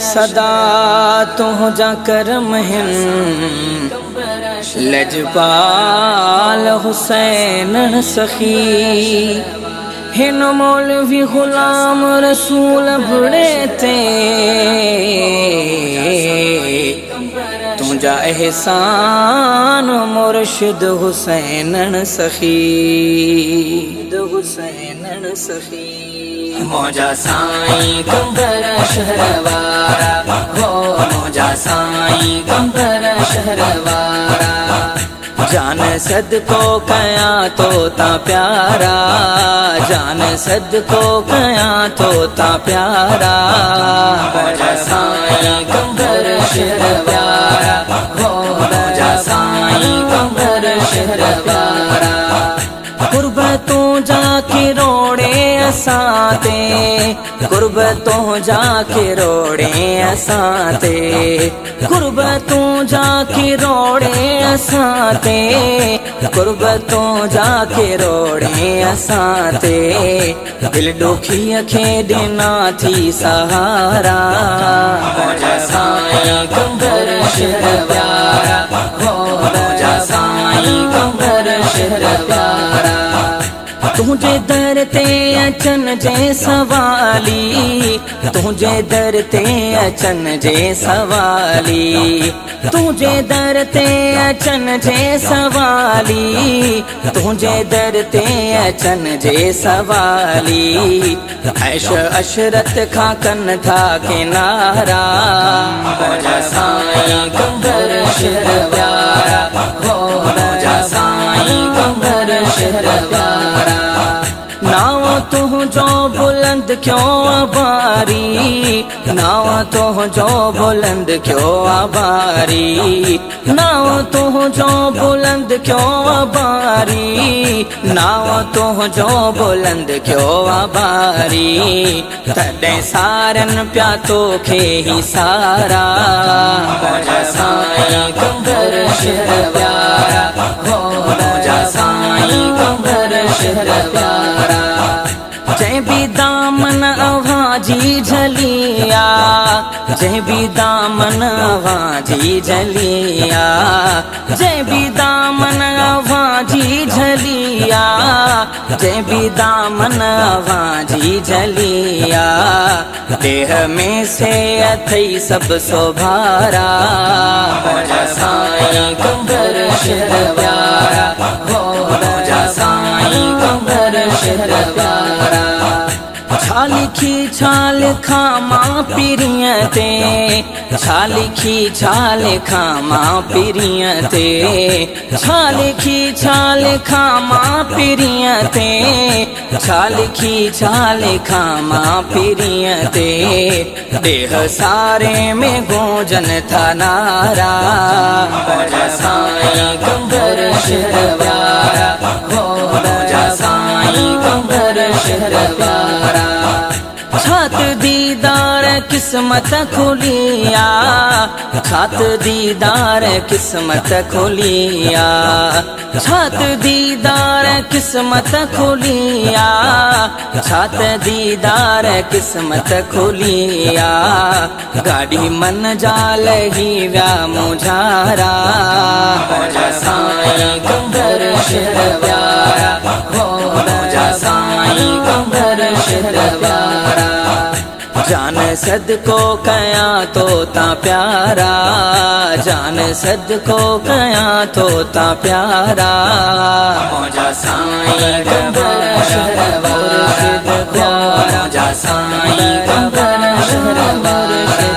सदा तो जा करम हिन लजपाल हुसैन सखी हिन मौलवी गुलाम रसूल बड़े ते तुझा एहसान मुर्शिद हुसैन सखी हुसैन सखी मौजा साईं कंबर शहरवारा हो मौजा साईं कंबर शहरवारा जान सदको कया तो ता प्यारा जान सदको कया तो ता प्यारा मौजा साईं कंबर शहरवारा हो मौजा साईं कंबर शहरवारा गुरबतों जाके रोड़े असाते गुरबतों जाके रोड़े असाते गुरबतों जाके रोड़े असाते गुरबतों जाके रोड़े असाते दिल दुखी अखे देना थी सहारा मौजा साईं कंबर शहरवारा हो मौजा साईं कंबर शहरवारा तुझे दर ते अचन जे सवाली तुझे दर ते अचन जे सवाली तुझे दर ते अचन जे सवाली तुझे दर ते अचन जे सवाली ऐश अशरत खा कन था किनारा मौजा साईं कंबर शहरवारा हो मौजा साईं कंबर शहरवारा नाव तुझो बुलंद क्यों आबारी नाव तुझो बुलंद क्यों आबारी नाव तुझो बुलंद क्यों आबारी नाव तुझो बुलंद क्यों आबारी तॾे सारन प्या तोखे ही सारा मौजा साईं कंबर शहरवारा हो मौजा साईं कंबर शहरवारा जय भी दामन आवाजी झलिया जय भी दामन आवाजी झलिया जय भी दामन आवाजी झलिया जय भी दामन आवाजी झलिया देह में से अथई सब सोभारा मौजा साईं कंबर शहरवारा हो मौजा साईं कंबर शहरवारा छा लिखी छा लिखा मां पीरिय ते छा लिखी छा लिखा मां पीरिय ते छा लिखी छा लिखा मां पीरिय ते छा लिखी छा लिखा मां पीरिय ते देह सारे में गूंजन था नारा मौजा साईं कंबर शहरवारा हो मौजा साईं कंबर शहरवारा छात दीदार किस्मत खोलिया छात दीदार किस्मत खोलिया छात दीदार किस्मत खोलिया छात दीदार किस्मत खोलिया गाड़ी मन जाल ही व्या मुझारा मौजा साईं कंबर शहरवारा हो मौजा साईं कंबर शहरवारा जान सदको कया तो ता प्यारा जान सदको कया तो ता प्यारा मौजा साईं कंबर शहरवारा मौजा साईं कंबर शहरवारा